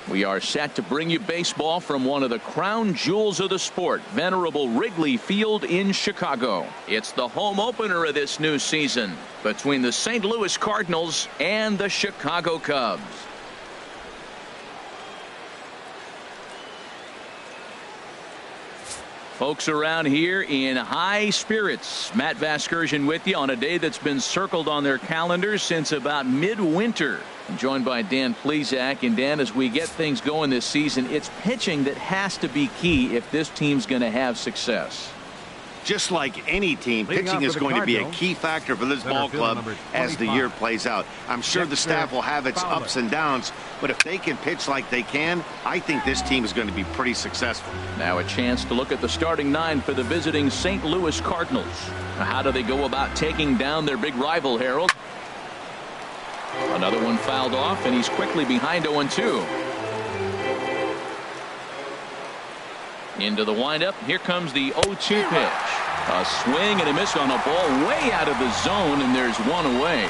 We are set to bring you baseball from one of the crown jewels of the sport, venerable Wrigley Field in Chicago. It's the home opener of this new season between the St. Louis Cardinals and the Chicago Cubs. Folks around here in high spirits. Matt Vasgersian with you on a day that's been circled on their calendars since about midwinter. I'm joined by Dan Plesac. And Dan, as we get things going this season, it's pitching that has to be key if this team's going to have success. Just like any team, pitching is going to be a key factor for this ball club as the year plays out. I'm sure the staff will have its ups and downs, but if they can pitch like they can, I think this team is going to be pretty successful. Now a chance to look at the starting nine for the visiting St. Louis Cardinals. How do they go about taking down their big rival, Harold? Another one fouled off, and he's quickly behind 0-2. Into the windup. Here comes the 0-2 pitch. A swing and a miss on a ball way out of the zone, and there's one away.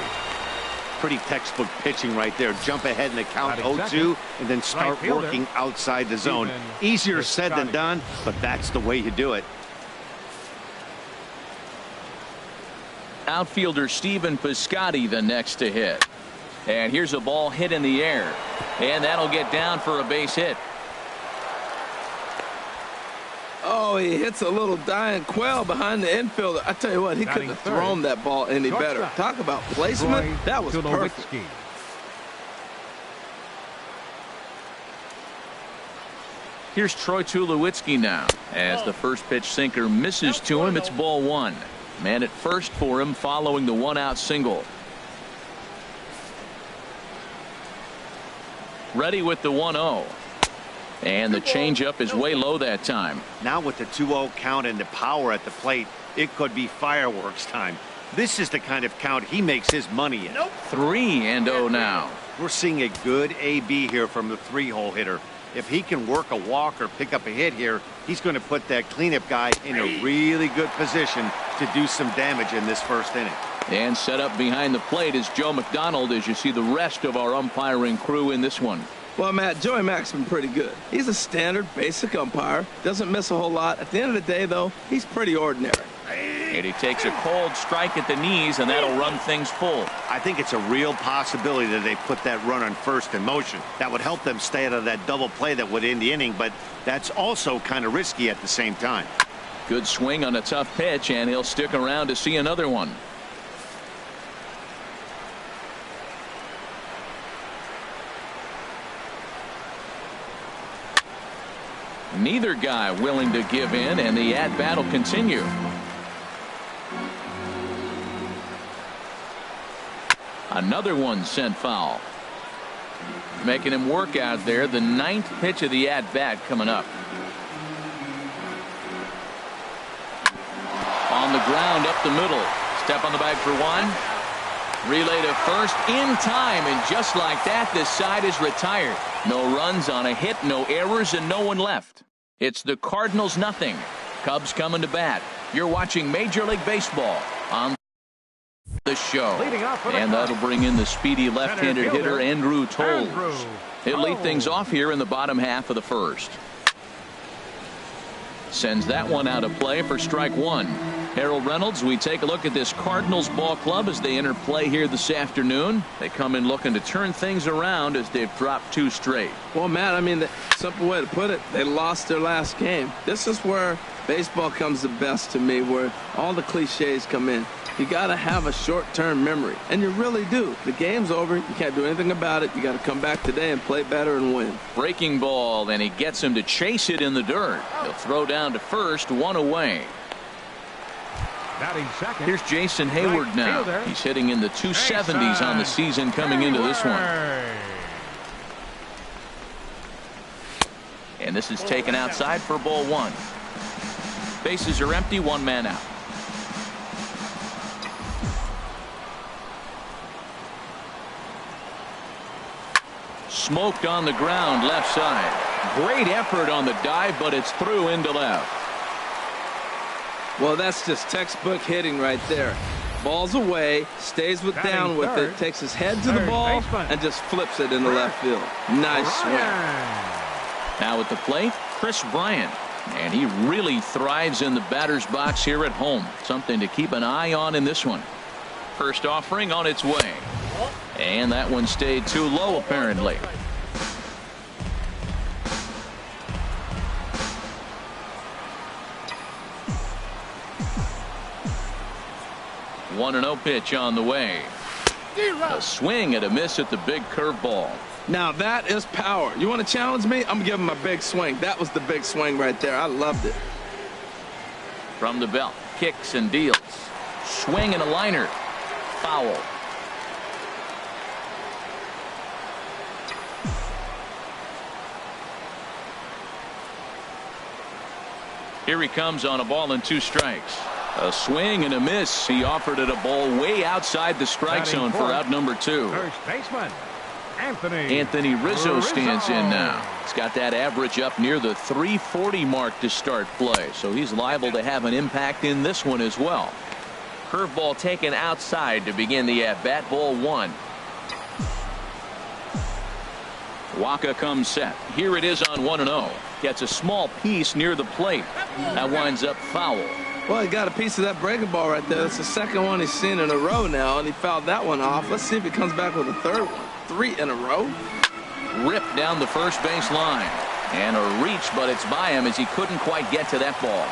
Pretty textbook pitching right there. Jump ahead in the count 0-2 and then start working outside the zone. Easier said than done, but that's the way you do it. Outfielder Stephen Piscotty the next to hit. And here's a ball hit in the air. And that'll get down for a base hit. Oh, he hits a little dying quail behind the infielder. I tell you what, he couldn't have thrown that ball any better. Talk about placement. That was perfect. Here's Troy Tulowitzki now. As the first pitch sinker misses to him, it's ball one. Man at first for him following the one-out single. Ready with the 1-0. And the changeup is way low that time. Now with the 2-0 count and the power at the plate, it could be fireworks time. This is the kind of count he makes his money in. 3-0 now. We're seeing a good AB here from the 3-hole hitter. If he can work a walk or pick up a hit here, he's going to put that cleanup guy in a really good position to do some damage in this first inning. And set up behind the plate is Joe McDonald as you see the rest of our umpiring crew in this one. Well, Matt, Joey Mack's been pretty good. He's a standard, basic umpire. Doesn't miss a whole lot. At the end of the day, though, he's pretty ordinary. And he takes a cold strike at the knees, and that'll run things full. I think it's a real possibility that they put that run on first in motion. That would help them stay out of that double play that would end the inning, but that's also kind of risky at the same time. Good swing on a tough pitch, and he'll stick around to see another one. Neither guy willing to give in, and the at-bat will continue. Another one sent foul. Making him work out there. The 9th pitch of the at-bat coming up. On the ground up the middle. Step on the bag for one. Relay to first in time, and just like that, this side is retired. No runs on a hit, no errors, and no one left. It's the Cardinals nothing. Cubs coming to bat. You're watching Major League Baseball on the show. And that'll bring in the speedy left-handed hitter Andrew Toles. He'll lead things off here in the bottom half of the first. Sends that one out of play for strike one. Harold Reynolds, we take a look at this Cardinals ball club as they enter play here this afternoon. They come in looking to turn things around as they've dropped 2 straight. Well, Matt, I mean, the simple way to put it, they lost their last game. This is where baseball comes the best to me, where all the cliches come in. You got to have a short-term memory, and you really do. The game's over. You can't do anything about it. You got to come back today and play better and win. Breaking ball, and he gets him to chase it in the dirt. He'll throw down to first, 1 away. Here's Jason Hayward now. He's hitting in the 270s on the season coming into this one. And this is taken outside for ball 1. Bases are empty, 1 man out. Smoked on the ground left side. Great effort on the dive, but it's through into left. Well, that's just textbook hitting right there. Ball's away, stays down with it, takes his head to the ball, and just flips it in the left field. Nice swing. Now at the plate, Chris Bryant. And he really thrives in the batter's box here at home. Something to keep an eye on in this one. First offering on its way. And that one stayed too low, apparently. One 1-0 pitch on the way. A swing and a miss at the big curveball. Now that is power. You want to challenge me? I'm giving him a big swing. That was the big swing right there. I loved it. From the belt, kicks and deals. Swing and a liner. Foul. Here he comes on a ball and 2 strikes. A swing and a miss. He offered it a ball way outside the strike zone for out number 2. First baseman Anthony Rizzo stands in now. He's got that average up near the 340 mark to start play, so he's liable to have an impact in this one as well. Curveball taken outside to begin the at-bat. Ball 1. Waka comes set. Here it is on 1-0. Gets a small piece near the plate. That winds up foul. Well, he got a piece of that breaking ball right there. That's the second one he's seen in a row now, and he fouled that one off. Let's see if he comes back with a third one. 3 in a row. Ripped down the first base line. And a reach, but it's by him as he couldn't quite get to that ball.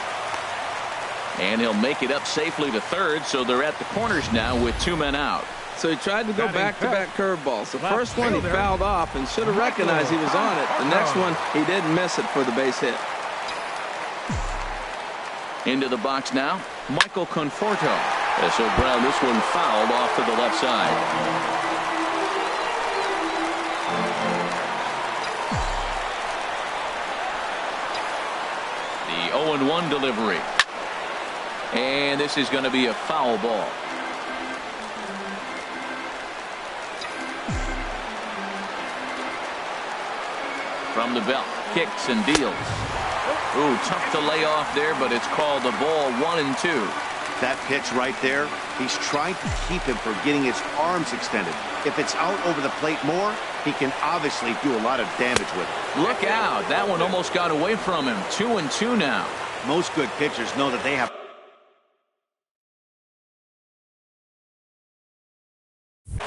And he'll make it up safely to third, so they're at the corners now with 2 men out. So he tried to go back-to-back curveballs. The first one he fouled off and should have recognized he was on it. The next one, he didn't miss it for the base hit. Into the box now, Michael Conforto. So Brown, this one fouled off to the left side. The 0-1 delivery. And this is going to be a foul ball. From the belt, kicks and deals. Ooh, tough to lay off there, but it's called the ball 1-2. That pitch right there, he's trying to keep him from getting his arms extended. If it's out over the plate more, he can obviously do a lot of damage with it. Look out. That one almost got away from him. 2-2 now. Most good pitchers know that they have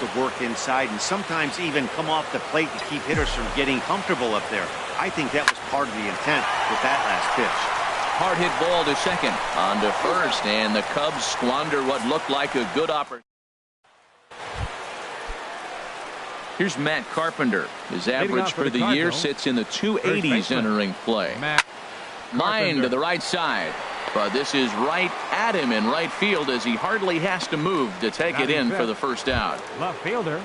to work inside and sometimes even come off the plate to keep hitters from getting comfortable up there. I think that was part of the intent with that last pitch. Hard hit ball to second. On to first, and the Cubs squander what looked like a good opportunity. Here's Matt Carpenter. His average for the year sits in the 280s entering play. Line to the right side. But this is right at him in right field as he hardly has to move to take it in for the first out. Left fielder.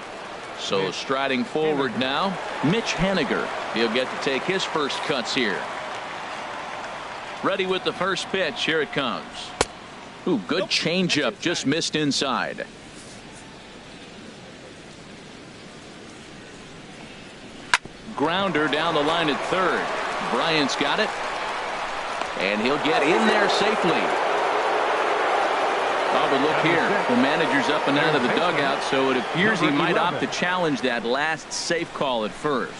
So striding forward now, Mitch Haniger. He'll get to take his first cuts here. Ready with the first pitch. Here it comes. Ooh, good changeup. Just missed inside. Grounder down the line at third. Bryant's got it. And he'll get in there safely. Oh, but look here. The manager's up and out of the dugout, so it appears he might opt to challenge that last safe call at first.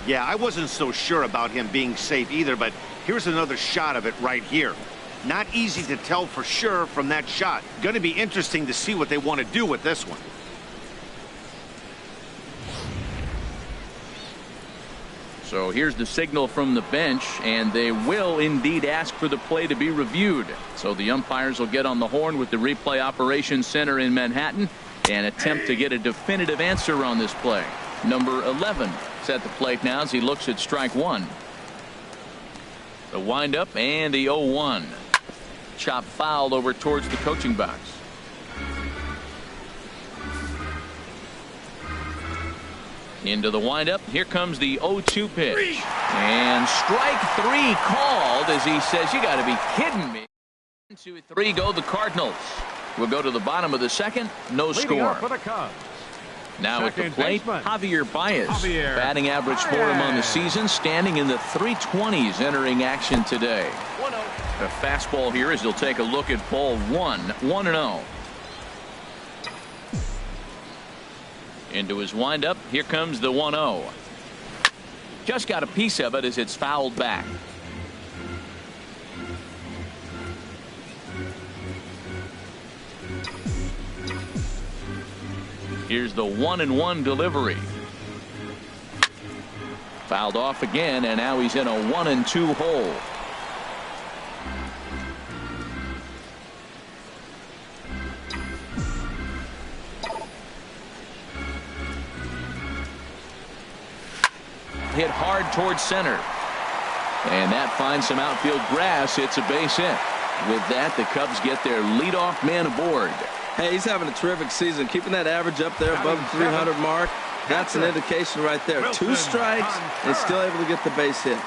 Yeah, I wasn't so sure about him being safe either, but here's another shot of it right here. Not easy to tell for sure from that shot. Going to be interesting to see what they want to do with this one. So here's the signal from the bench, and they will indeed ask for the play to be reviewed. So the umpires will get on the horn with the replay operations center in Manhattan and attempt to get a definitive answer on this play. Number 11 is at the plate now as he looks at strike one. The windup and the 0-1. Chop fouled over towards the coaching box. Into the windup. Here comes the 0-2 pitch. And strike three called as he says, you got to be kidding me. 1, 2, 3 go the Cardinals. We'll go to the bottom of the second. No score. Now at the plate, Javier Baez. Batting average for him on the season, standing in the 320s entering action today. 1-0. A fastball here as he'll take a look at ball 1, 1-0. Into his windup. Here comes the 1-0. Just got a piece of it as it's fouled back. Here's the 1-1 delivery. Fouled off again, and now he's in a 1-2 hole. Hit hard towards center. And that finds some outfield grass. It's a base hit. With that, the Cubs get their leadoff man aboard. Hey, he's having a terrific season. Keeping that average up there above the 300 mark. That's an indication right there. 2 strikes and still able to get the base hit.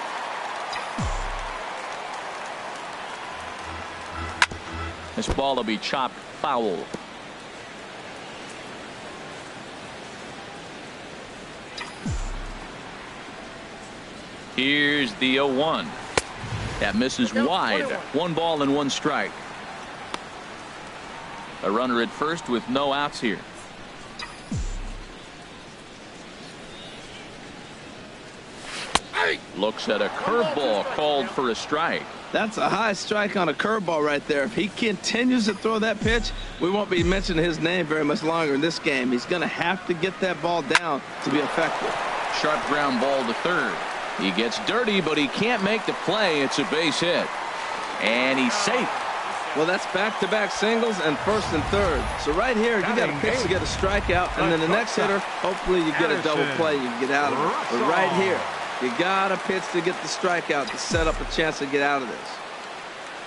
This ball will be chopped foul. Here's the 0-1. That misses wide. 1 ball and 1 strike. A runner at first with no outs here. Looks at a curveball called for a strike. That's a high strike on a curveball right there. If he continues to throw that pitch, we won't be mentioning his name very much longer in this game. He's going to have to get that ball down to be effective. Sharp ground ball to third. He gets dirty, but he can't make the play. It's a base hit. And he's safe. Well, that's back-to-back singles and first and third. So right here, you got a pitch to get a strikeout, and then the next hitter, hopefully you get a double play, you can get out of it. But right here, you got a pitch to get the strikeout to set up a chance to get out of this.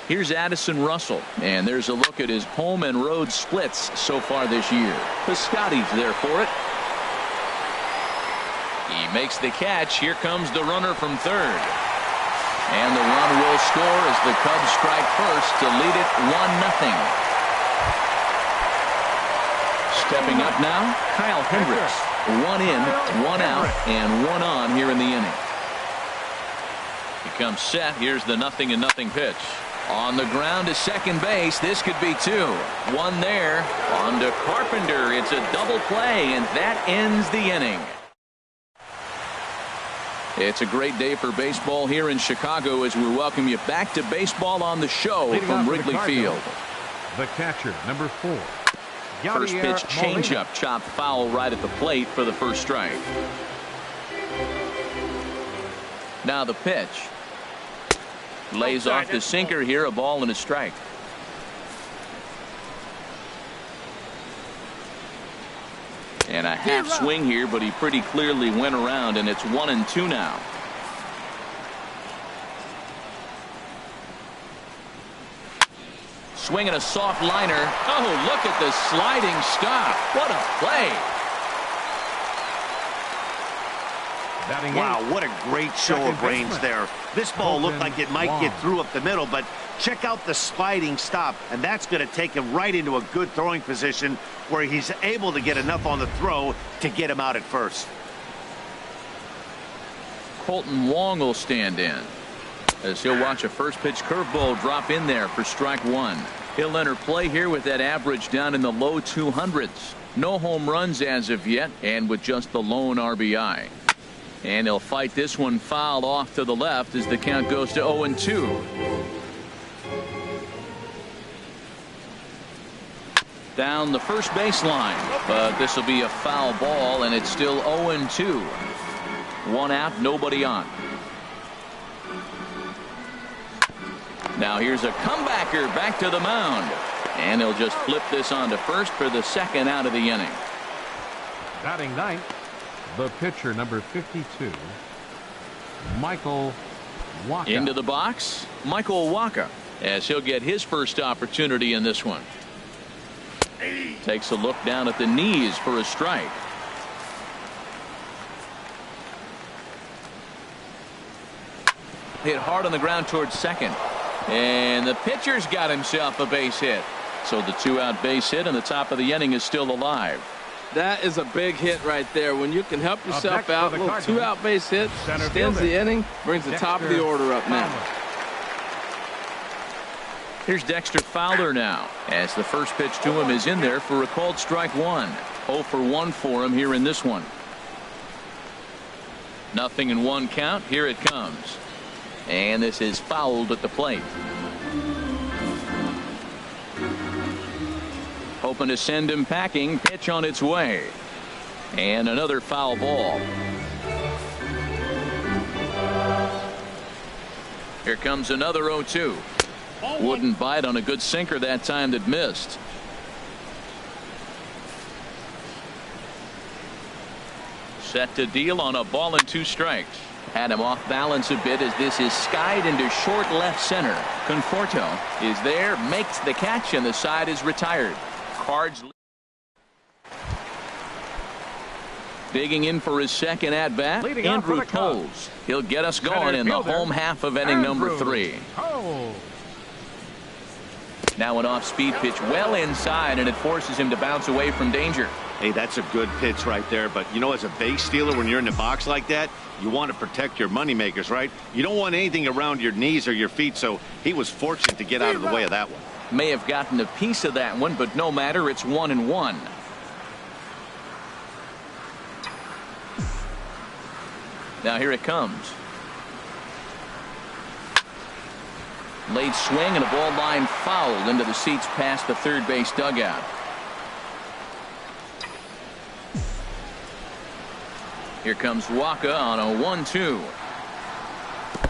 Here's Addison Russell, and there's a look at his home and road splits so far this year. Piscotty's there for it. He makes the catch. Here comes the runner from third. And the run will score as the Cubs strike first to lead it 1-0. Stepping up now, Kyle Hendricks. 1 in, 1 out, and 1 on here in the inning. He comes set. Here's the 0-0 pitch. On the ground to second base. This could be 2. 1 there. On to Carpenter. It's a double play, and that ends the inning. It's a great day for baseball here in Chicago as we welcome you back to Baseball on the Show from Wrigley Field. The catcher, number 4. First pitch changeup, chopped foul right at the plate for the first strike. Now the pitch. Lays off the sinker here, a ball and a strike. And a half swing here, but he pretty clearly went around, and it's 1-2 now. Swinging a soft liner. Oh, look at the sliding stop. What a play. Wow, what a great show of range there. This ball looked like it might get through up the middle, but check out the sliding stop, and that's going to take him right into a good throwing position where he's able to get enough on the throw to get him out at first. Colton Wong will stand in as he'll watch a first pitch curveball drop in there for strike 1. He'll enter play here with that average down in the low 200s. No home runs as of yet, and with just the lone RBI. And he'll fight this one fouled off to the left as the count goes to 0-2. Down the first baseline, but this will be a foul ball, and it's still 0-2. 1 out, nobody on. Now here's a comebacker back to the mound, and he'll just flip this on to first for the second out of the inning. Batting ninth, the pitcher, number 52, Michael Wacha. Into the box, Michael Wacha, as he'll get his first opportunity in this one. Takes a look down at the knees for a strike. Hit hard on the ground towards second. And the pitcher's got himself a base hit. So the 2-out base hit, and the top of the inning is still alive. That is a big hit right there. When you can help yourself out, a little 2-out base hit, extends the inning, brings the top of the order up now. Here's Dexter Fowler now, as the first pitch to him is in there for a called strike one. 0 for 1 for him here in this one. 0-1 count. Here it comes. And this is fouled at the plate. Hoping to send him packing. Pitch on its way. And another foul ball. Here comes another 0-2. Wouldn't bite on a good sinker that time that missed. Set to deal on a ball and 2 strikes. Had him off balance a bit as this is skied into short left center. Conforto is there, makes the catch, and the side is retired. Cards digging in for his second at bat. Andrew Toles. He'll get us going in the home half of inning number 3. Now an off-speed pitch well inside, and it forces him to bounce away from danger. Hey, that's a good pitch right there. But, you know, as a base stealer, when you're in the box like that, you want to protect your moneymakers, right? You don't want anything around your knees or your feet, so he was fortunate to get out of the way of that one. May have gotten a piece of that one, but no matter. It's 1-1. Now here it comes. Late swing and a ball line fouled into the seats past the third base dugout. Here comes Waka on a 1-2.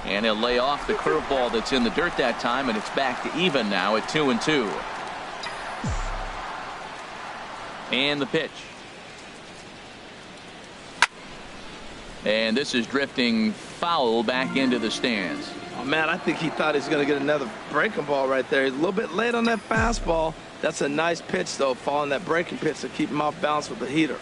And he'll lay off the curveball that's in the dirt that time, and it's back to even now at 2-2. And the pitch. And this is drifting foul back into the stands. Oh, man, I think he thought he was going to get another breaking ball right there. He's a little bit late on that fastball. That's a nice pitch, though, following that breaking pitch to keep him off balance with the heater.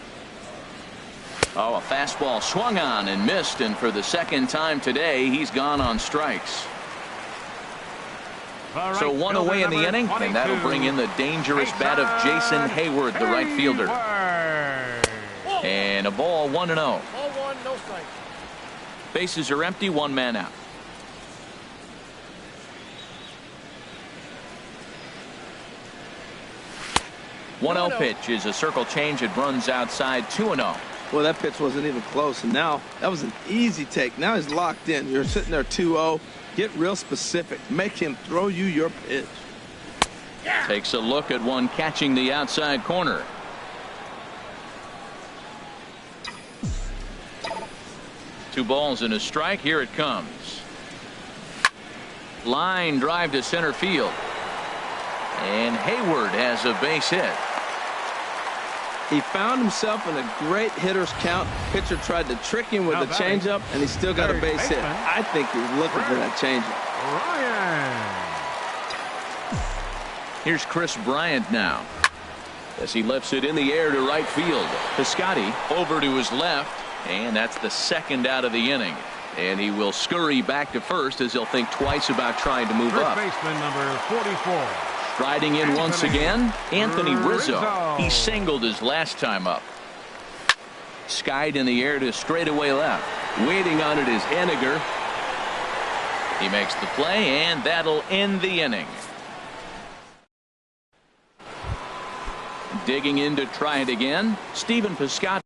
Oh, a fastball swung on and missed, and for the second time today, he's gone on strikes. So one away in the inning, and that'll bring in the dangerous bat of Jason Hayward, the right fielder. And a ball, 1-0. Ball 1, no strike. Bases are empty, 1 man out. One 1-0 pitch is a circle change. It runs outside. 2-0. Well, that pitch wasn't even close, and now that was an easy take. Now he's locked in. You're sitting there 2-0. Get real specific. Make him throw you your pitch. Takes a look at one catching the outside corner. Two balls and a strike. Here it comes. Line drive to center field. And Hayward has a base hit. He found himself in a great hitter's count. Pitcher tried to trick him with the changeup, and he still got a base hit. I think he was looking for that changeup. Here's Chris Bryant now, as he lifts it in the air to right field. Piscotty over to his left, and that's the second out of the inning. And he will scurry back to first as he'll think twice about trying to move up. Baseman number 44. Striding in once again, Anthony Rizzo. He singled his last time up. Skied in the air to straightaway left. Waiting on it is Henniger. He makes the play, and that'll end the inning. Digging in to try it again, Stephen Piscotty.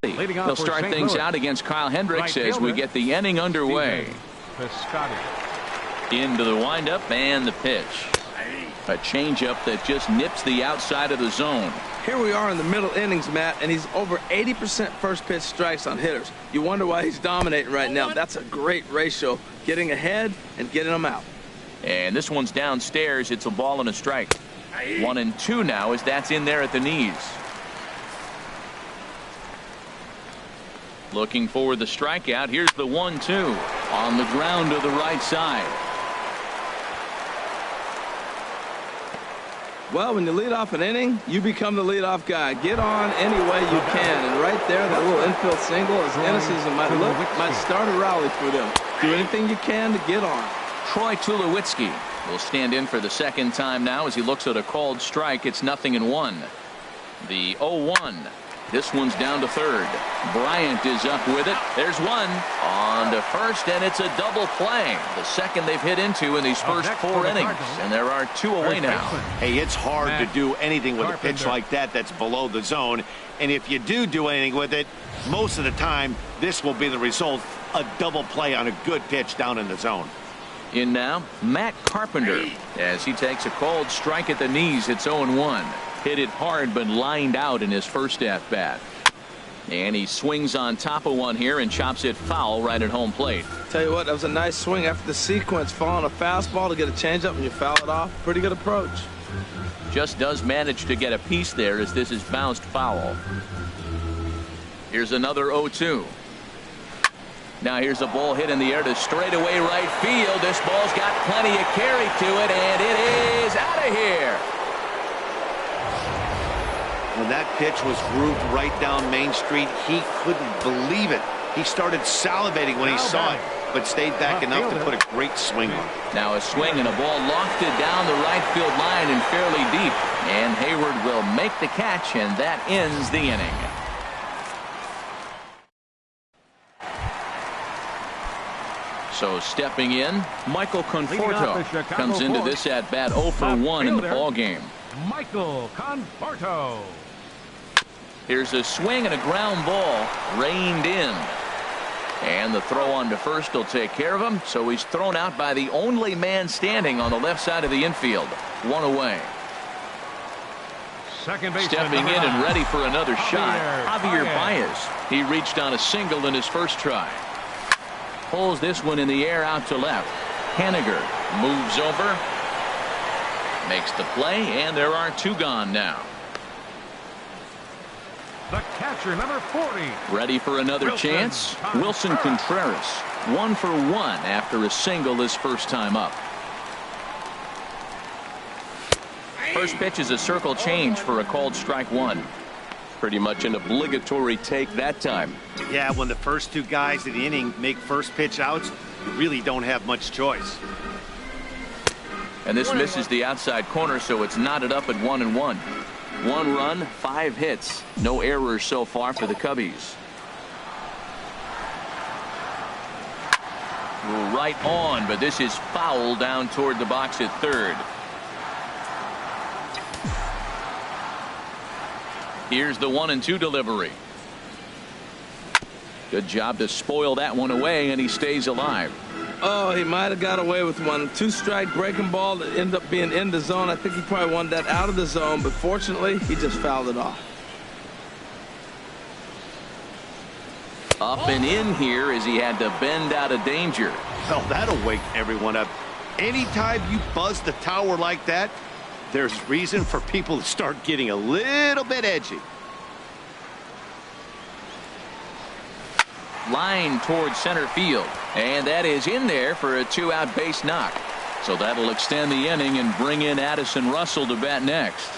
They'll start things out against Kyle Hendricks as we get the inning underway. Into the windup and the pitch. A changeup that just nips the outside of the zone. Here we are in the middle innings, Matt, and he's over 80% first pitch strikes on hitters. You wonder why he's dominating right now. That's a great ratio, getting ahead and getting them out. And this one's downstairs. It's a ball and a strike. 1-2 now as that's in there at the knees. Looking for the strikeout. Here's the 1-2 on the ground to the right side. Well, when you lead off an inning, you become the leadoff guy. Get on any way you can. And right there, that little infield single, as innocent as it might look, might start a rally for them. Do anything you can to get on. Troy Tulowitzki will stand in for the second time now as he looks at a called strike. It's 0-1. The 0-1. This one's down to third. Bryant is up with it. There's one on to first, and it's a double play. The second they've hit into in these first 4 innings, and there are 2 away now. Hey, it's hard to do anything with a pitch like that that's below the zone. And if you do anything with it, most of the time, this will be the result, a double play on a good pitch down in the zone. In now, Matt Carpenter, as he takes a called strike at the knees. It's 0-1. Hit it hard, but lined out in his first at-bat. And he swings on top of one here and chops it foul right at home plate. Tell you what, that was a nice swing after the sequence. Following a fastball to get a changeup and you foul it off. Pretty good approach. Just does manage to get a piece there as this is bounced foul. Here's another 0-2. Now here's a ball hit in the air to straightaway right field. This ball's got plenty of carry to it, and it is out of here. When that pitch was grooved right down Main Street, he couldn't believe it. He started salivating when he saw it, but stayed back enough to put a great swing on. Now a swing and a ball lofted down the right field line and fairly deep. And Hayward will make the catch, and that ends the inning. So stepping in, Michael Conforto comes into this at bat 0 for 1 in the ball game. Michael Conforto. Here's a swing and a ground ball reined in. And the throw on to first will take care of him. So he's thrown out by the only man standing on the left side of the infield. 1 away. Second base. Stepping in and ready for another shot, Javier Baez. He reached on a single in his first try. Pulls this one in the air out to left. Haniger moves over. Makes the play, and there are 2 gone now. The catcher, number 40. Ready for another chance. Wilson Contreras, 1 for 1 after a single his first time up. First pitch is a circle change for a called strike 1. Pretty much an obligatory take that time. Yeah, when the first 2 guys in the inning make first pitch outs, you really don't have much choice. And this misses the outside corner, so it's knotted up at 1-1. 1 run, 5 hits. No errors so far for the Cubbies. Right on, but this is foul down toward the box at third. Here's the 1-2 delivery. Good job to spoil that one away, and he stays alive. Oh, he might have got away with one. 2-strike breaking ball that ended up being in the zone. I think he probably wanted that out of the zone, but fortunately, he just fouled it off. Up and in here as he had to bend out of danger. Well, that'll wake everyone up. Anytime you buzz the tower like that, there's reason for people to start getting a little bit edgy. Line towards center field, and that is in there for a 2-out base knock. So that'll extend the inning and bring in Addison Russell to bat next.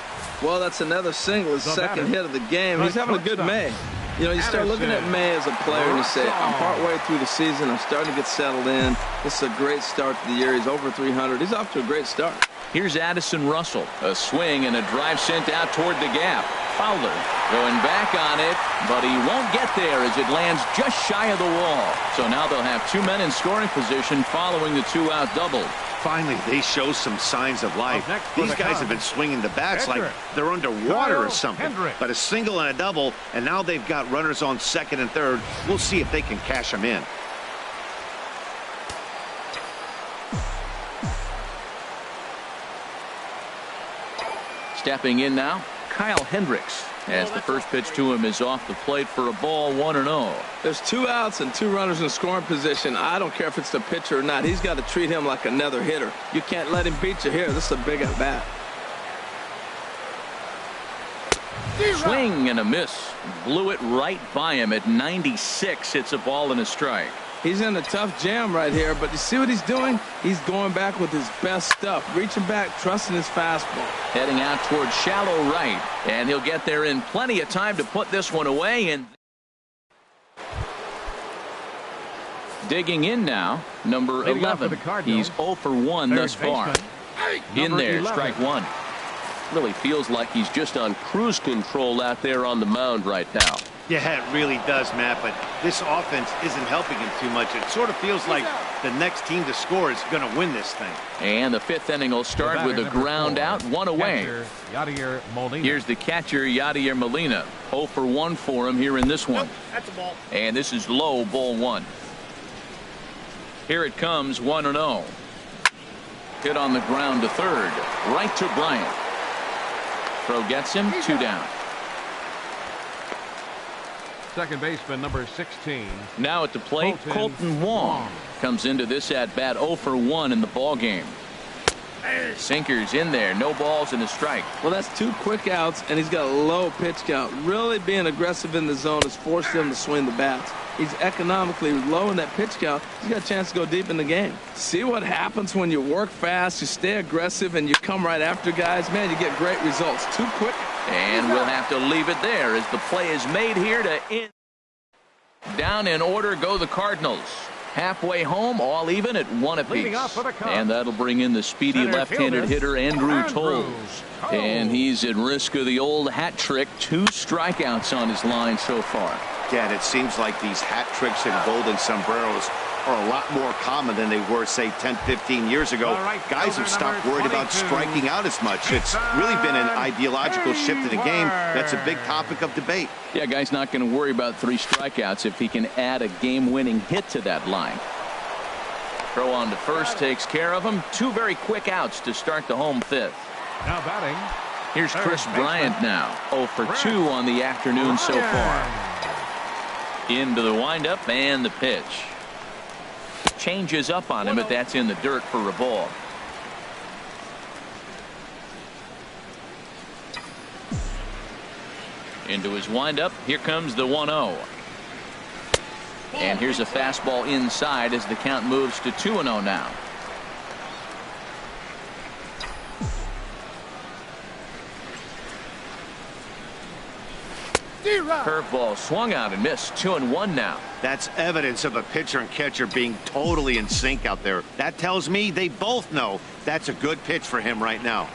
Well, that's another single, his second hit of the game. He's having a good May. You know, you start looking at May as a player and you say, I'm partway through the season, I'm starting to get settled in. This is a great start to the year. He's over 300. He's off to a great start. Here's Addison Russell. A swing and a drive sent out toward the gap. Fowler going back on it, but he won't get there as it lands just shy of the wall. So now they'll have 2 men in scoring position following the 2-out double. Finally, they show some signs of life. These guys have been swinging the bats like they're underwater or something. But a single and a double, and now they've got runners on second and third. We'll see if they can cash them in. Stepping in now, Kyle Hendricks, as the first pitch to him is off the plate for a ball, 1-0. There's 2 outs and 2 runners in scoring position. I don't care if it's the pitcher or not. He's got to treat him like another hitter. You can't let him beat you here. This is a big at bat. Swing and a miss. Blew it right by him at 96. It's a ball and a strike. He's in a tough jam right here, but you see what he's doing? He's going back with his best stuff. Reaching back, trusting his fastball. Heading out towards shallow right. And he'll get there in plenty of time to put this one away. And digging in now, number 11. He's 0 for 1 thus far. In there, strike 1. Really feels like he's just on cruise control out there on the mound right now. Yeah, it really does, Matt, but this offense isn't helping him too much. It sort of feels like the next team to score is going to win this thing. And the 5th inning will start with a ground out, 1 away. Here's the catcher, Yadier Molina. 0 for 1 for him here in this one. That's a ball. And this is low, ball 1. Here it comes, 1-0. Hit on the ground to third. Right to Bryant. Throw gets him, 2 down. Second baseman, number 16. Now at the plate, Colton Wong comes into this at bat 0 for 1 in the ball game. Sinkers in there, no balls and a strike. Well, that's 2 quick outs, and he's got a low pitch count. Really being aggressive in the zone has forced him to swing the bats. He's economically low in that pitch count. He's got a chance to go deep in the game. See what happens when you work fast, you stay aggressive, and you come right after guys. Man, you get great results. 2 quick. And we'll have to leave it there as the play is made here to end. Down in order go the Cardinals. Halfway home, all even at 1 apiece. And that'll bring in the speedy left-handed hitter, Andrew Toles. And he's at risk of the old hat trick. 2 strikeouts on his line so far. Dad, it seems like these hat tricks and golden sombreros are a lot more common than they were, say, 10, 15 years ago. Guys have stopped worried about striking out as much. It's really been an ideological shift in the game. That's a big topic of debate. Yeah, guy's not going to worry about 3 strikeouts if he can add a game-winning hit to that line. Throw on to first takes care of him. 2 very quick outs to start the home 5th. Now batting. Here's Chris Bryant now. 0 for 2 on the afternoon so far. Into the windup and the pitch. Changes up on him, but that's in the dirt for a ball. Into his windup. Here comes the 1-0. And here's a fastball inside as the count moves to 2-0 now. Curveball swung out and missed. 2-1 now. That's evidence of a pitcher and catcher being totally in sync out there. That tells me they both know that's a good pitch for him right now.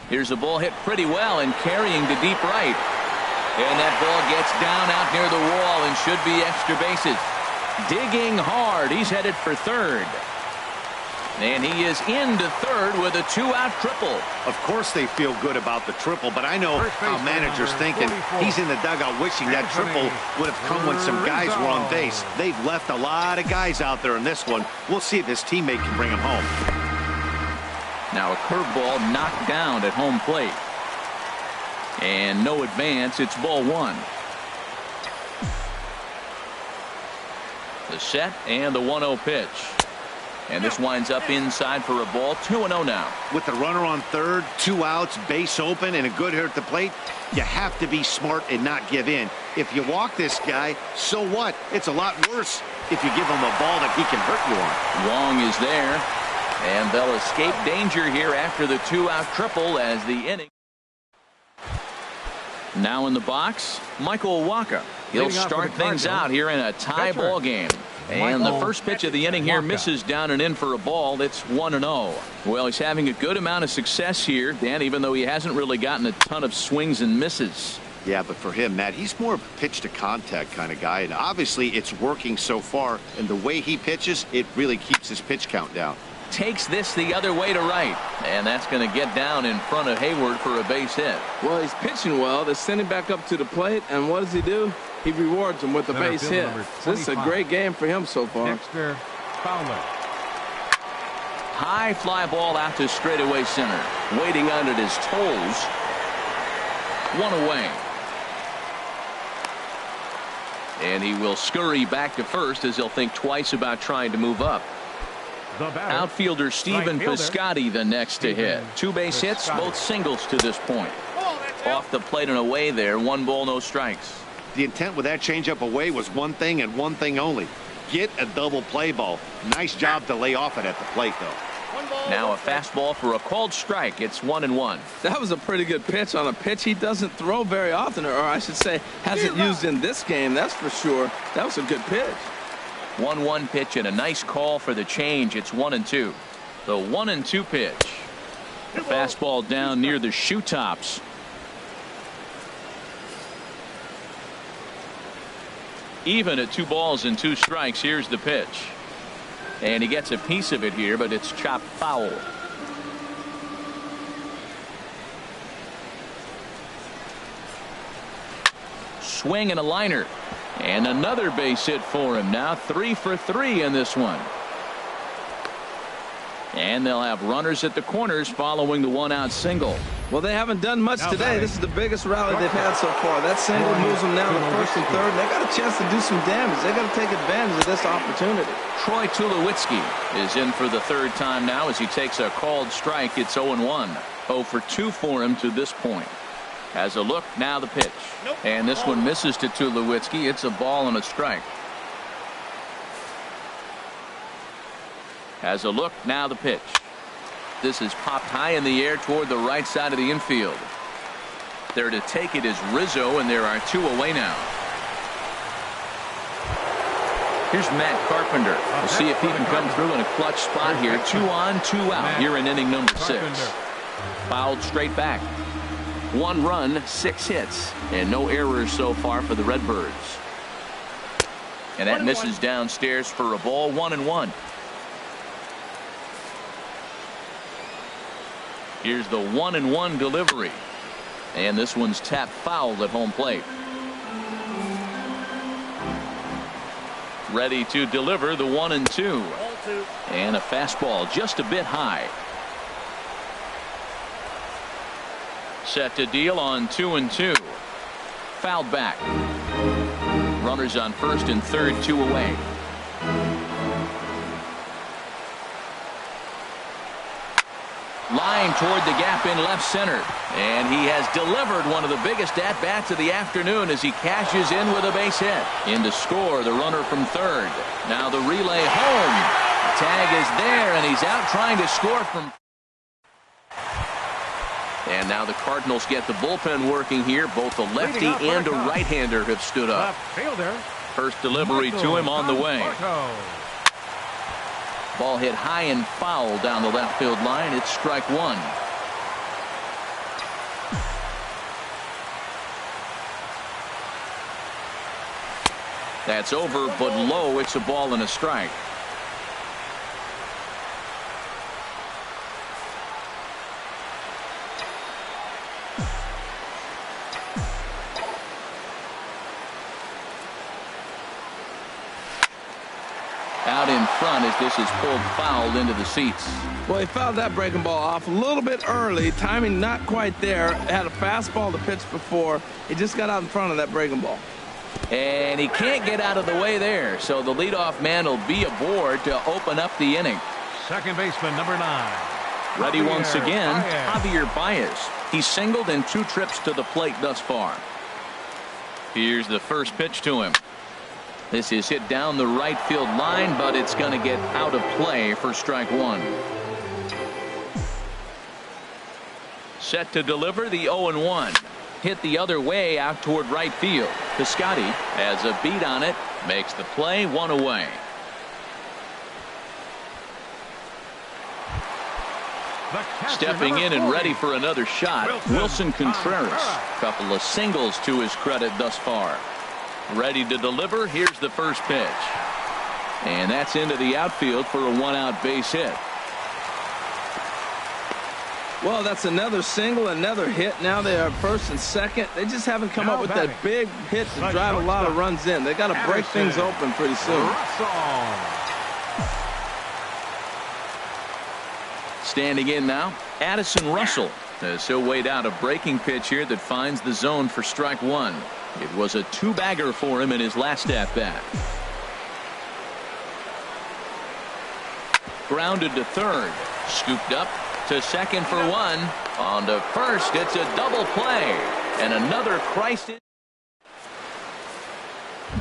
Here's a ball hit pretty well and carrying to deep right. And that ball gets down out near the wall and should be extra bases. Digging hard. He's headed for third. And he is into third with a 2-out triple. Of course they feel good about the triple, but I know how managers thinking. He's in the dugout wishing that triple would have come when some guys were on base. They've left a lot of guys out there in this one. We'll see if his teammate can bring him home. Now a curveball knocked down at home plate. And no advance. It's ball 1. The set and the 1-0 pitch. And this winds up inside for a ball. 2-0 now. With the runner on third, 2 outs, base open, and a good hitter at the plate, you have to be smart and not give in. If you walk this guy, so what? It's a lot worse if you give him a ball that he can hurt you on. Wong is there. And they'll escape danger here after the 2-out triple as the inning. Now in the box, Michael Wacha. He'll start things out here in a tie ball game. And the first pitch of the inning here misses down and in for a ball. It's 1-0. Well, he's having a good amount of success here, Dan, even though he hasn't really gotten a ton of swings and misses. Yeah, but for him, Matt, he's more of a pitch to contact kind of guy. And obviously it's working so far. And the way he pitches, it really keeps his pitch count down. Takes this the other way to right. And that's going to get down in front of Hayward for a base hit. Well, he's pitching well. They send him back up to the plate. And what does he do? He rewards him with a base hit. So this is a great game for him so far. Dexter Fowler. High fly ball out to straightaway center. Waiting on it his toes. One away. And he will scurry back to first as he'll think twice about trying to move up. Outfielder Stephen Piscotty the next to hit. 2 base hits, both singles to this point. Off the plate and away there. 1 ball, no strikes. The intent with that changeup away was one thing and one thing only. Get a double play ball. Nice job to lay off it at the plate, though. Now a fastball for a called strike. It's 1-1. That was a pretty good pitch on a pitch he doesn't throw very often, or I should say hasn't used in this game. That's for sure. That was a good pitch. 1-1 pitch and a nice call for the change. It's 1-2. The 1-2 pitch. The fastball down near the shoe tops. Even at 2 balls and 2 strikes. Here's the pitch. And he gets a piece of it here, but it's chopped foul. Swing and a liner. And another base hit for him. Now 3 for 3 in this one. And they'll have runners at the corners following the 1-out single. Well, they haven't done much today. This is the biggest rally they've had so far. That single moves them down to first and third. They got a chance to do some damage. They got to take advantage of this opportunity. Troy Tulowitzki is in for the 3rd time now as he takes a called strike. It's 0-1. 0 for 2 for him to this point. Has a look, now the pitch. And this one misses to Tulowitzki. It's a ball and a strike. Has a look, now the pitch. This is popped high in the air toward the right side of the infield. There to take it is Rizzo, and there are 2 away now. Here's Matt Carpenter. We'll see if he can come through in a clutch spot here. 2 on, 2 out here in inning number 6. Fouled straight back. 1 run, 6 hits, and no errors so far for the Redbirds. And that misses downstairs for a ball. 1-1. Here's the 1-1 delivery. And this one's tapped foul at home plate. Ready to deliver the 1-2. And a fastball just a bit high. Set to deal on 2-2. Fouled back. Runners on first and third, 2 away. Line toward the gap in left center. And he has delivered one of the biggest at-bats of the afternoon as he cashes in with a base hit. In to score the runner from third. Now the relay home. Tag is there, and he's out trying to score from. And now the Cardinals get the bullpen working here. Both a lefty and a right-hander have stood up. First delivery to him on the way. Ball hit high and foul down the left field line. It's strike 1. That's over, but low. It's a ball and a strike. Out in front as this is pulled foul into the seats. Well, he fouled that breaking ball off a little bit early. Timing not quite there. Had a fastball to pitch before. He just got out in front of that breaking ball. And he can't get out of the way there. So the leadoff man will be aboard to open up the inning. Second baseman, number 9. Ready once again, Javier Baez. He's singled in 2 trips to the plate thus far. Here's the first pitch to him. This is hit down the right field line, but it's going to get out of play for strike 1. Set to deliver the 0-1. Hit the other way out toward right field. Piscotty has a beat on it, makes the play, 1 away. Stepping in and ready for another shot, Wilson Contreras. Couple of singles to his credit thus far. Ready to deliver. Here's the first pitch. And that's into the outfield for a one-out base hit. Well, that's another single, another hit. Now they are first and second. They just haven't come up with that big hit to drive a lot of runs in. They got to break things open pretty soon. Standing in now, Addison Russell. As he'll wait out a breaking pitch here that finds the zone for strike one. It was a two-bagger for him in his last at-bat. Grounded to third. Scooped up to second for one. On to first, it's a double play. And another crisis.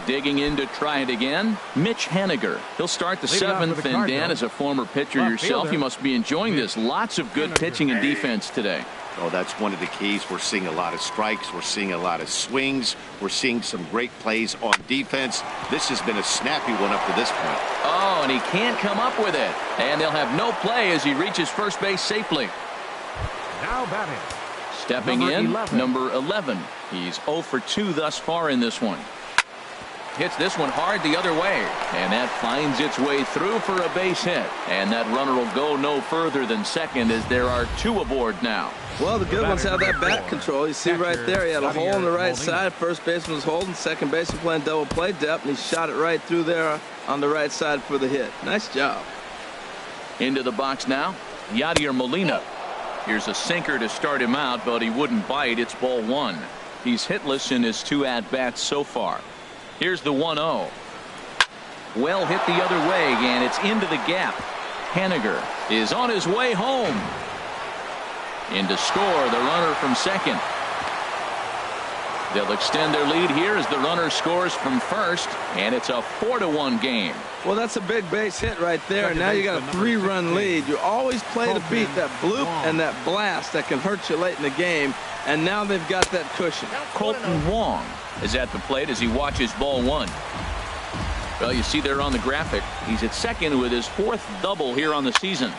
Digging in to try it again, Mitch Haniger. He'll start the seventh, and Dan, as a former pitcher yourself, you must be enjoying this. Lots of good pitching and defense today. Oh, that's one of the keys. We're seeing a lot of strikes. We're seeing a lot of swings. We're seeing some great plays on defense. This has been a snappy one up to this point. Oh, and he can't come up with it. And they'll have no play as he reaches first base safely. Now batting. Stepping in, number 11. He's 0 for 2 thus far in this one. Hits this one hard the other way, and that finds its way through for a base hit. And that runner will go no further than second as there are two aboard now. Well, the good ones have that bat control. You see right there, he had a hole on the right side. First baseman was holding, second baseman playing double play depth, and he shot it right through there on the right side for the hit. Nice job. Into the box now, Yadier Molina. Here's a sinker to start him out, but he wouldn't bite. It's ball one. He's hitless in his two at-bats so far. Here's the 1-0. Well hit the other way, and it's into the gap. Haniger is on his way home. In to score, the runner from second. They'll extend their lead here as the runner scores from first, and it's a 4-1 game. Well, that's a big base hit right there. Now you got a 3-run lead. You always play to beat that bloop and that blast that can hurt you late in the game, and now they've got that cushion. Colton Wong is at the plate as he watches ball one. Well, you see there on the graphic, he's at second with his 4th double here on the season.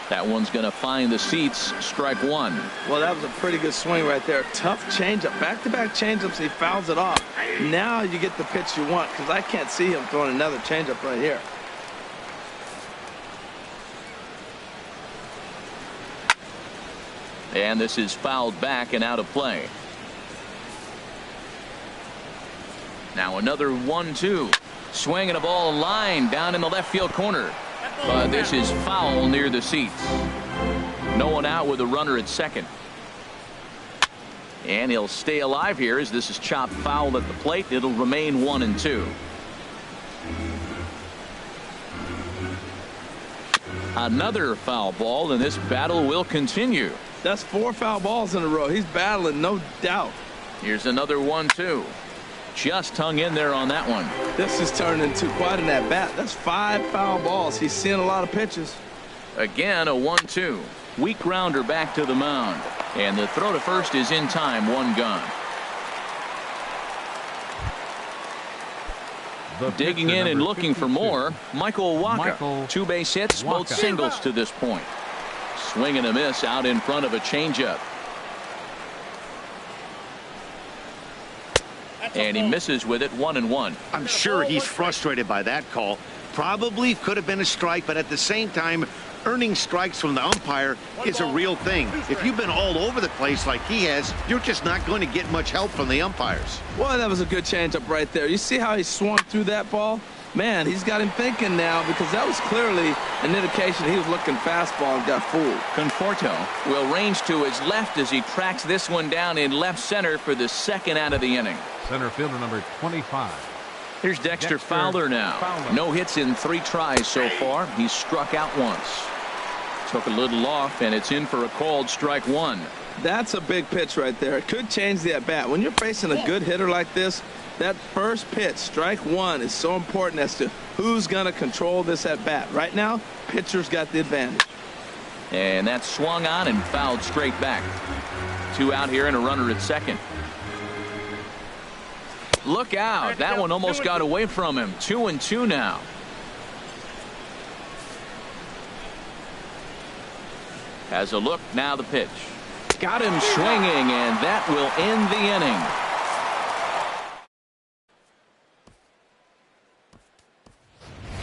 That one's going to find the seats. Strike one. Well, that was a pretty good swing right there. Tough changeup. Back-to-back changeups. He fouls it off. Now you get the pitch you want, because I can't see him throwing another changeup right here. And this is fouled back and out of play. Now another 1-2. Swinging a ball line down in the left field corner. But this is foul near the seats. No one out with a runner at second. And he'll stay alive here as this is chopped foul at the plate. It'll remain 1-2. Another foul ball, and this battle will continue. That's 4 foul balls in a row. He's battling, no doubt. Here's another 1-2. Just hung in there on that one. This is turning into quite an at-bat. That's 5 foul balls. He's seeing a lot of pitches. Again, a 1-2. Weak grounder back to the mound. And the throw to first is in time. 1 gone. Digging in and looking for more, Michael Wacha. 2 base hits, both singles to this point. Swing and a miss out in front of a changeup. And he misses with it. 1-1. I'm sure he's frustrated by that call. Probably could have been a strike, but at the same time, earning strikes from the umpire is a real thing. If you've been all over the place like he has, you're just not going to get much help from the umpires. Well, that was a good changeup right there. You see how he swung through that ball? Man, he's got him thinking now, because that was clearly an indication he was looking fastball and got fooled. Conforto will range to his left as he tracks this one down in left center for the second out of the inning. Center fielder number 25. Here's Dexter Fowler now. No hits in 3 tries so far. He's struck out once. Took a little off, and it's in for a called strike one. That's a big pitch right there. It could change the at-bat. When you're facing a good hitter like this, that first pitch, strike one, is so important as to who's going to control this at-bat. Right now, pitcher's got the advantage. And that swung on and fouled straight back. 2 out here and a runner at second. Look out. That one almost got away from him. 2-2 now. Has a look, now the pitch. Got him swinging, and that will end the inning.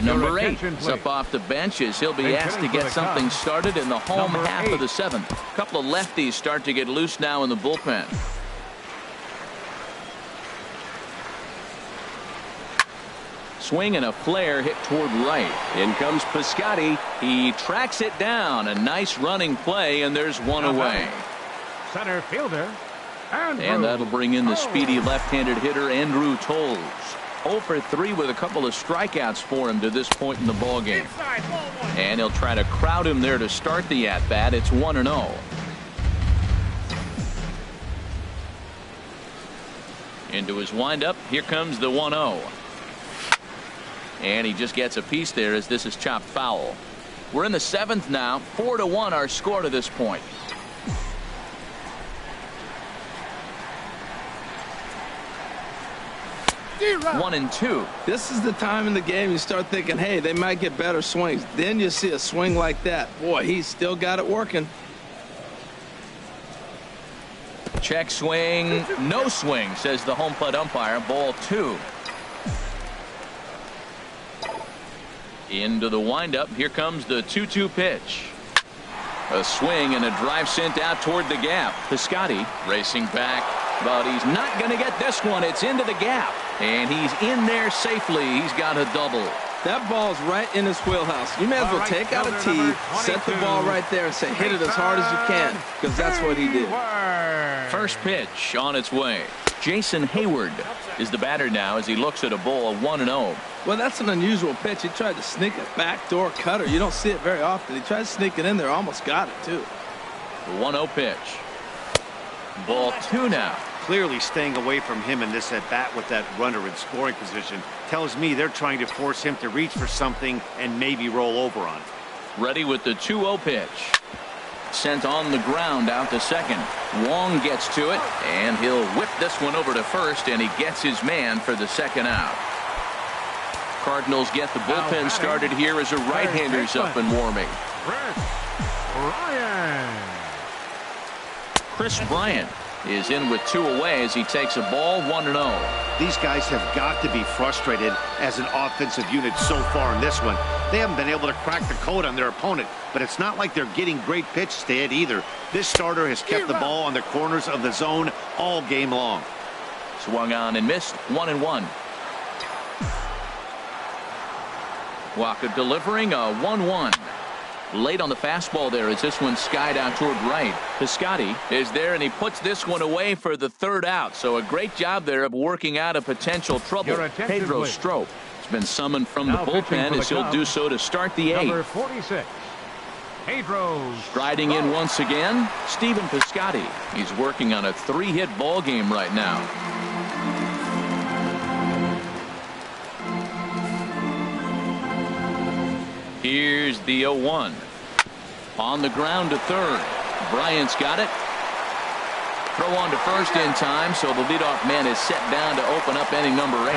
Number 8 is up off the bench as he'll be asked to get something started in the home half of the 7th. A couple of lefties start to get loose now in the bullpen. Swing and a flare hit toward right. In comes Piscotty. He tracks it down. A nice running play, and there's one away. Center fielder, and that'll bring in the speedy left-handed hitter Andrew Tolles. 0 for 3 with a couple of strikeouts for him to this point in the ballgame. And he'll try to crowd him there to start the at-bat. It's 1-0. Into his windup. Here comes the 1-0. And he just gets a piece there as this is chopped foul. We're in the 7th now. 4-1 our score to this point. 1-2. This is the time in the game you start thinking, hey, they might get better swings. Then you see a swing like that. Boy, he's still got it working. Check swing. No swing, says the home plate umpire. Ball 2. Into the windup. Here comes the 2-2 pitch. A swing and a drive sent out toward the gap. Piscotty racing back, but he's not going to get this one. It's into the gap, and he's in there safely. He's got a double. That ball's right in his wheelhouse. You may as well take out a tee, set the ball right there, and say, hit it as hard as you can, because that's what he did. First pitch on its way. Jason Hayward is the batter now as he looks at a ball 1-0. Well, that's an unusual pitch. He tried to sneak a backdoor cutter. You don't see it very often. He tried to sneak it in there, almost got it, too. The 1-0 pitch. Ball 2 now. Clearly staying away from him in this at-bat with that runner in scoring position tells me they're trying to force him to reach for something and maybe roll over on it. Ready with the 2-0 pitch. Sent on the ground out to second. Wong gets to it, and he'll whip this one over to first, and he gets his man for the second out. Cardinals get the bullpen started here as a right-hander's up and warming. Chris Bryant is in with 2 away as he takes a ball 1-0. These guys have got to be frustrated as an offensive unit so far in this one. They haven't been able to crack the code on their opponent, but it's not like they're getting great pitches to hit either. This starter has kept the ball on the corners of the zone all game long. Swung on and missed. 1-1. Waka delivering a 1-1. Late on the fastball there as this one skied out toward right. Piscotty is there, and he puts this one away for the 3rd out. So a great job there of working out a potential trouble. Pedro Strop has been summoned from the bullpen as he'll do so to start the 8th. Number 46, Pedro. Striding in once again, Stephen Piscotty. He's working on a 3-hit ball game right now. Here's the 0-1. On the ground to third. Bryant's got it. Throw on to first in time, so the leadoff man is set down to open up inning number 8.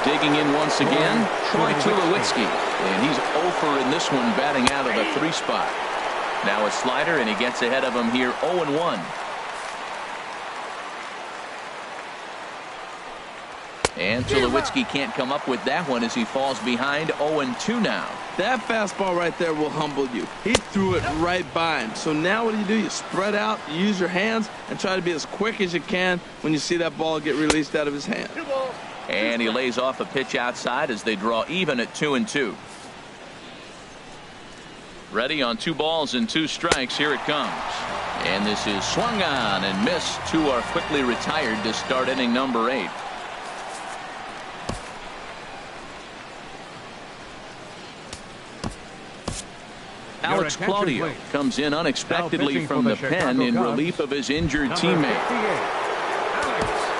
Digging in once again, Troy Tulowitzki. And he's 0 in this one, batting out of the 3 spot. Now a slider, and he gets ahead of him here 0-1. And Tulowitzki can't come up with that one as he falls behind 0-2 now. That fastball right there will humble you. He threw it right by him. So now what do? You spread out, you use your hands, and try to be as quick as you can when you see that ball get released out of his hand. And he lays off a pitch outside as they draw even at 2-2. Ready on 2 balls and 2 strikes. Here it comes. And this is swung on and missed. 2 are quickly retired to start inning number 8. Alex Claudio comes in unexpectedly from the pen in relief of his injured teammate.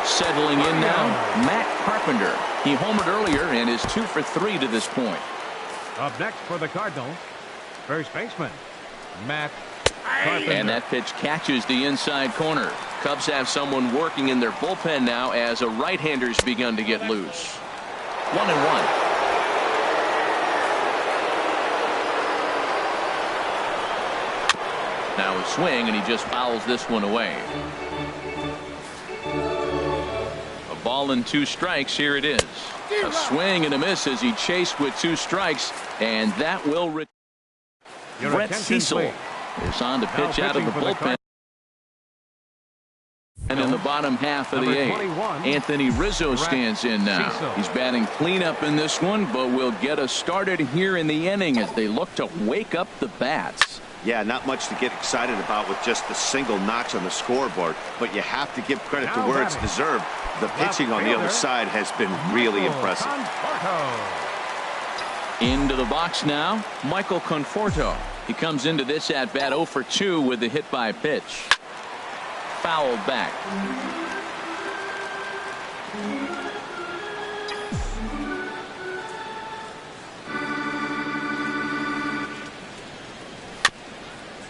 Settling in now, Matt Carpenter. He homered earlier and is 2 for 3 to this point. Up next for the Cardinals, first baseman, Matt Carpenter. And that pitch catches the inside corner. Cubs have someone working in their bullpen now as a right-hander's begun to get loose. 1-1. Now a swing, and he just fouls this one away. A ball and 2 strikes. Here it is. A swing and a miss as he chased with 2 strikes, and that will. Brett Cecil is on to pitch out of the bullpen. And in the bottom half of the 8th, Anthony Rizzo stands in now. He's batting cleanup in this one, but will get us started here in the inning as they look to wake up the bats. Yeah, not much to get excited about with just the single notch on the scoreboard, but you have to give credit to where it's deserved. The pitching on the other side has been really impressive. Into the box now, Michael Conforto. He comes into this at bat 0 for 2 with the hit by pitch. Fouled back.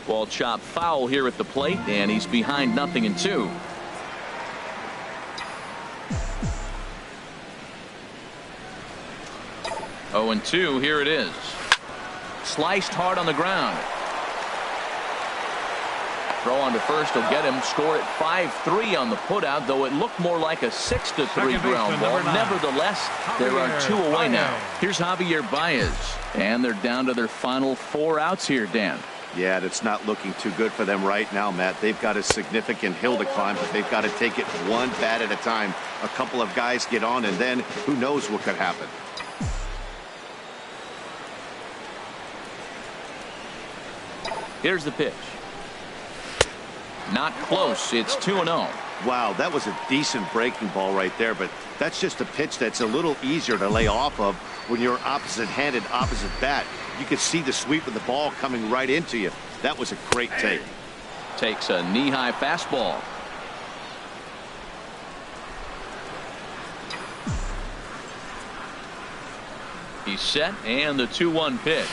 Ball chopped foul here at the plate, and he's behind 0-2. Oh, and 2. Here it is. Sliced hard on the ground. Throw on to first will get him. Score at 5-3 on the putout, though it looked more like a 6-3 ground ball. Nevertheless, there are 2 away now. Here's Javier Baez, and they're down to their final 4 outs here, Dan. Yeah, that's not looking too good for them right now, Matt. They've got a significant hill to climb, but they've got to take it one bat at a time. A couple of guys get on, and then who knows what could happen. Here's the pitch. Not close. It's 2-0. Wow, that was a decent breaking ball right there, but that's just a pitch that's a little easier to lay off of when you're opposite-handed, opposite bat. You could see the sweep of the ball coming right into you. That was a great take. Takes a knee-high fastball. He's set, and the 2-1 pitch.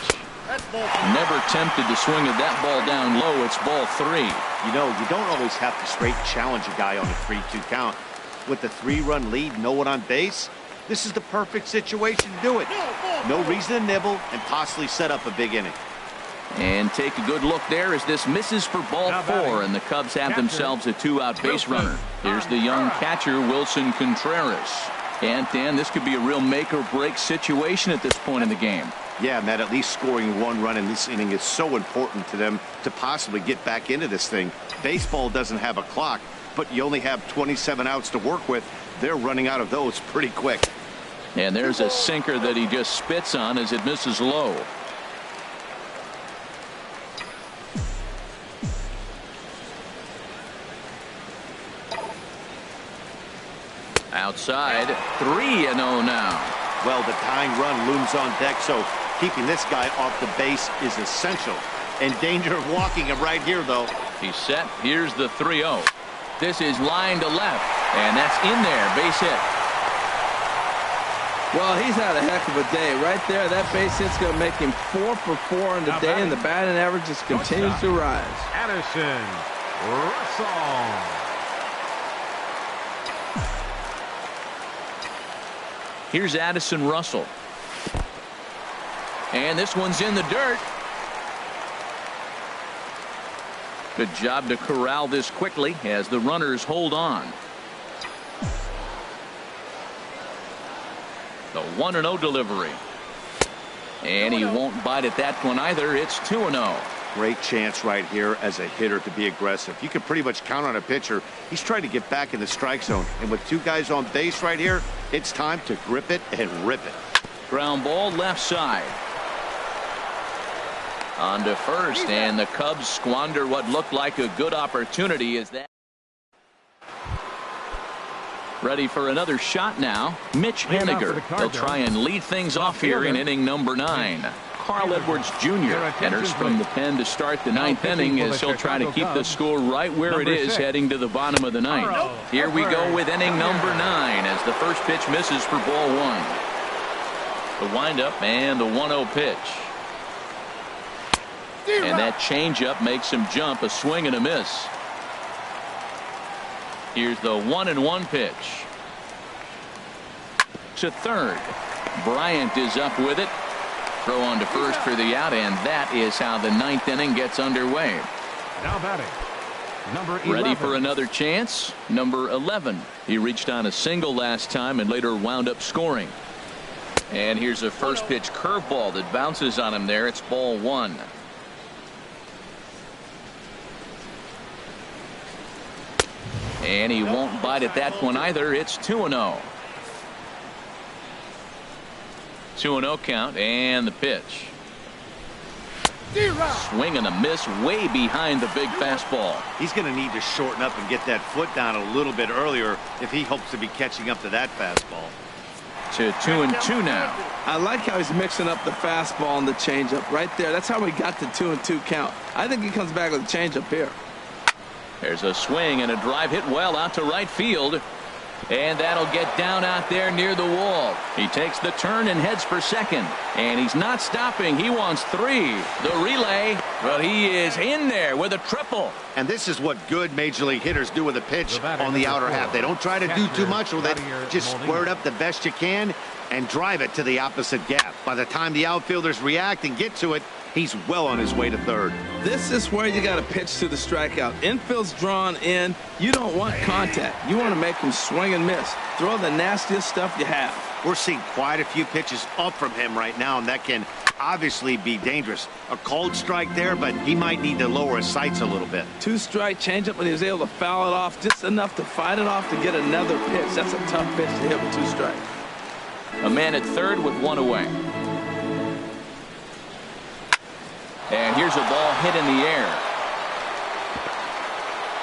Never tempted to swing at that ball down low. It's ball 3. You know, you don't always have to straight challenge a guy on a 3-2 count. With the 3-run lead, no one on base, this is the perfect situation to do it. No reason to nibble and possibly set up a big inning. And take a good look there as this misses for ball 4, and the Cubs have themselves a 2-out base runner. Here's the young catcher, Wilson Contreras. And Dan, this could be a real make-or-break situation at this point in the game. Yeah, Matt, at least scoring 1 run in this inning is so important to them to possibly get back into this thing. Baseball doesn't have a clock, but you only have 27 outs to work with. They're running out of those pretty quick. And there's a sinker that he just spits on as it misses low. Outside, 3-0 now. Well, the tying run looms on deck, so keeping this guy off the base is essential. In danger of walking him right here, though. He's set. Here's the 3-0. This is line to left, and that's in there. Base hit. Well, he's had a heck of a day right there. That base hit's going to make him 4 for 4 on the day, and the batting average just continues to rise. Addison Russell. Here's Addison Russell. And this one's in the dirt. Good job to corral this quickly as the runners hold on. The 1-0 delivery. And he won't bite at that one either. It's 2-0. Great chance right here as a hitter to be aggressive. You can pretty much count on a pitcher. He's trying to get back in the strike zone. And with 2 guys on base right here, it's time to grip it and rip it. Ground ball left side. On to first, and the Cubs squander what looked like a good opportunity as that. Ready for another shot now. Mitch Haniger. They'll try and lead things off here in inning number 9. Carl Edwards Jr. enters from the pen to start the 9th inning as he'll try to keep the score right where it is heading to the bottom of the 9th. Here we go with inning number 9 as the first pitch misses for ball 1. The windup and the 1-0 pitch. And that changeup makes him jump. A swing and a miss. Here's the 1-1 pitch. To third. Bryant is up with it. Throw on to first for the out, and that is how the 9th inning gets underway. Now batting, number 11. Ready for another chance. Number 11. He reached on a single last time and later wound up scoring. And here's a first pitch curveball that bounces on him there. It's ball 1. And he won't bite at that one either. It's 2-0. 2-0 count, and the pitch. Swing and a miss way behind the big fastball. He's going to need to shorten up and get that foot down a little bit earlier if he hopes to be catching up to that fastball. To 2-2 now. I like how he's mixing up the fastball and the changeup right there. That's how we got the 2-2 count. I think he comes back with a changeup here. There's a swing and a drive hit well out to right field. And that'll get down out there near the wall. He takes the turn and heads for second. And he's not stopping. He wants 3. The relay, but he is in there with a triple. And this is what good major league hitters do with a pitch on the outer half. They don't try to do too much with it. Just square it up the best you can and drive it to the opposite gap. By the time the outfielders react and get to it, he's well on his way to third. This is where you got to pitch to the strikeout. Infield's drawn in. You don't want contact. You want to make him swing and miss. Throw the nastiest stuff you have. We're seeing quite a few pitches up from him right now, and that can obviously be dangerous. A cold strike there, but he might need to lower his sights a little bit. 2-strike changeup, and he was able to foul it off just enough to fight it off to get another pitch. That's a tough pitch to hit with 2 strikes. A man at third with 1 away. And here's a ball hit in the air.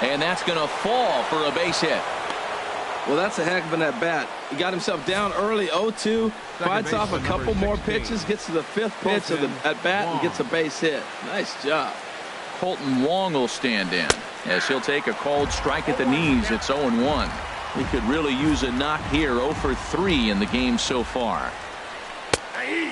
And that's going to fall for a base hit. Well, that's a heck of an at-bat. He got himself down early, 0-2, fights off a couple more pitches, gets to the 5th pitch of the at-bat and gets a base hit. Nice job. Colton Wong will stand in as he'll take a called strike at the knees. It's 0-1. He could really use a knock here. 0 for 3 in the game so far.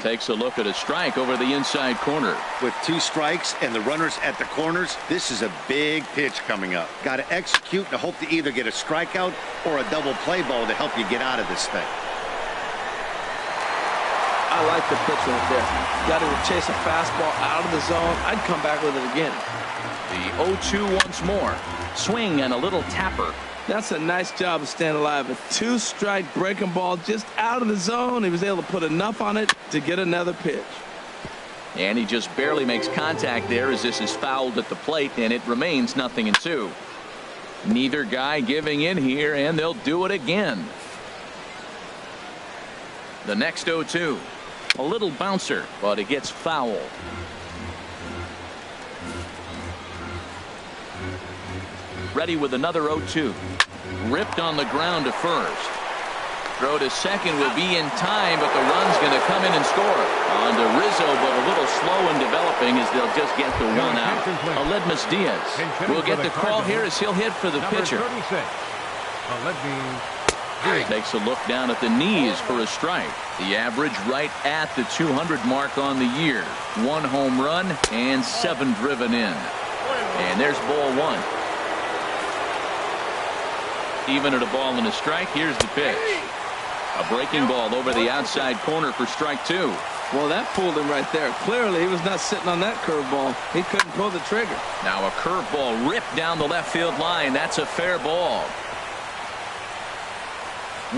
Takes a look at a strike over the inside corner. With 2 strikes and the runners at the corners, this is a big pitch coming up. Got to execute and hope to either get a strikeout or a double play ball to help you get out of this thing. I like the pitch right there. Got to chase a fastball out of the zone. I'd come back with it again. The 0-2 once more. Swing and a little tapper. That's a nice job of staying alive. A 2-strike breaking ball just out of the zone. He was able to put enough on it to get another pitch. And he just barely makes contact there as this is fouled at the plate, and it remains 0-2. Neither guy giving in here, and they'll do it again. The next 0-2. A little bouncer, but it gets fouled. Ready with another 0-2. Ripped on the ground to first. Throw to second will be in time, but the run's going to come in and score. On to Rizzo, but a little slow in developing as they'll just get the 1 out. Aledmus Diaz will get the call here as he'll hit for the pitcher. Takes a look down at the knees for a strike. The average right at the 200 mark on the year. 1 home run and 7 driven in. And there's ball 1. Even at a ball and a strike, here's the pitch. A breaking ball over the outside corner for strike 2. Well, that fooled him right there. Clearly, he was not sitting on that curveball. He couldn't pull the trigger. Now a curveball ripped down the left field line. That's a fair ball.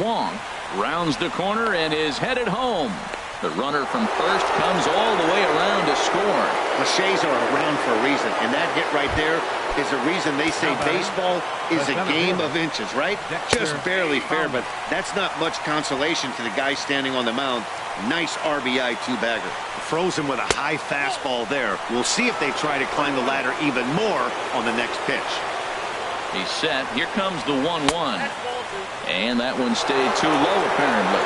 Wong rounds the corner and is headed home. The runner from first comes all the way around to score. Cliches are around for a reason, and that hit right there is the reason they say baseball is a game of inches, right? Just barely fair, but that's not much consolation to the guy standing on the mound. Nice RBI 2-bagger. Frozen with a high fastball there. We'll see if they try to climb the ladder even more on the next pitch. He's set. Here comes the 1-1. And that one stayed too low, apparently.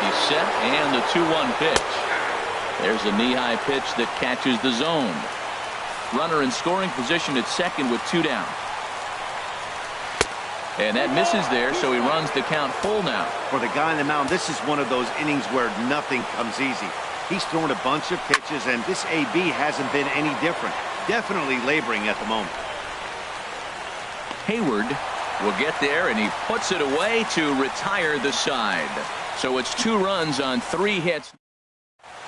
He's set, and the 2-1 pitch. There's a knee-high pitch that catches the zone. Runner in scoring position at second with 2 down. And that misses there, so he runs the count full now. For the guy on the mound, this is one of those innings where nothing comes easy. He's thrown a bunch of pitches, and this AB hasn't been any different. Definitely laboring at the moment. Hayward will get there, and he puts it away to retire the side. So it's 2 runs on 3 hits.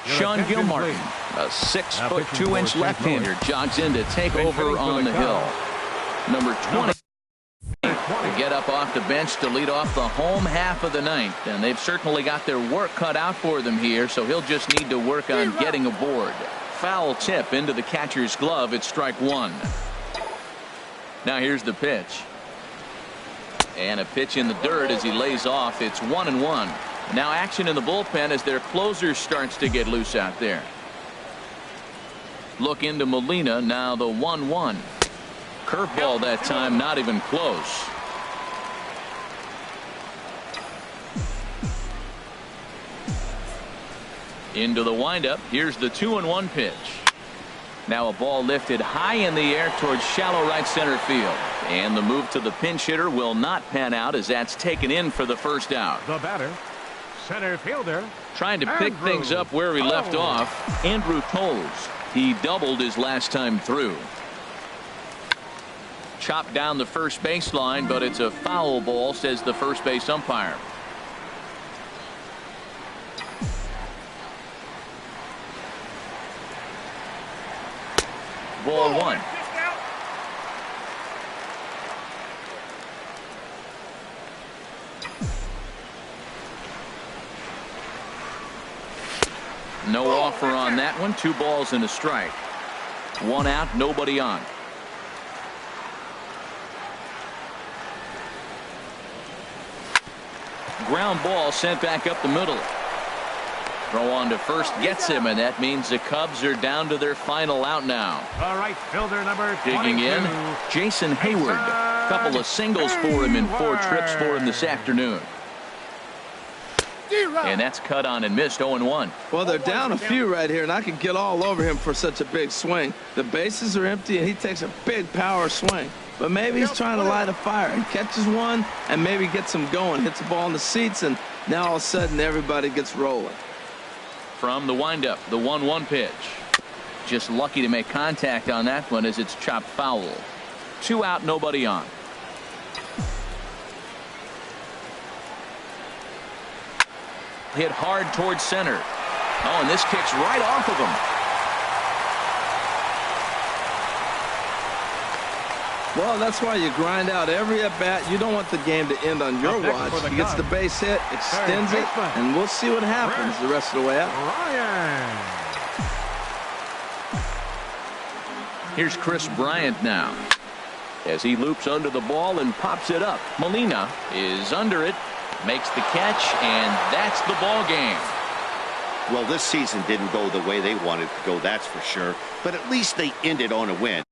Sean Gilmartin A 6'2" left-hander jogs in to take over on the hill. Number 20 to get up off the bench to lead off the home half of the ninth. And they've certainly got their work cut out for them here, so he'll just need to work on getting aboard. Foul tip into the catcher's glove. It's strike one. Now here's the pitch. And a pitch in the dirt as he lays off. It's 1-1. Now action in the bullpen as their closer starts to get loose out there. Look into Molina. Now the 1-1. Curveball that time, not even close. Into the windup. Here's the 2-1 pitch. Now a ball lifted high in the air towards shallow right center field. And the move to the pinch hitter will not pan out as that's taken in for the first out. The batter, center fielder. Trying to pick things up where he left off. Andrew Toles. He doubled his last time through. Chopped down the first baseline, but it's a foul ball, says the first base umpire. Ball one. No offer on that one. 2 balls and a strike. 1 out, nobody on. Ground ball sent back up the middle. Throw on to first gets him, and that means the Cubs are down to their final out now. All right, fielder number 22. Digging in, Jason Hayward. A couple of singles for him in 4 trips for him this afternoon. And that's cut on and missed. 0-1. Well, they're down a few right here, and I could get all over him for such a big swing. The bases are empty, and he takes a big power swing. But maybe he's trying to light a fire. He catches one and maybe gets him going. Hits the ball in the seats, and now all of a sudden everybody gets rolling. From the windup, the 1-1 pitch. Just lucky to make contact on that one as it's chopped foul. 2 out, nobody on. Hit hard towards center. Oh, and this kicks right off of him. Well, that's why you grind out every at-bat. You don't want the game to end on your watch. He gets the base hit, extends it, and we'll see what happens the rest of the way out. Here's Chris Bryant now as he loops under the ball and pops it up. Molina is under it, makes the catch, and that's the ball game. Well, this season didn't go the way they wanted to go, that's for sure. But at least they ended on a win.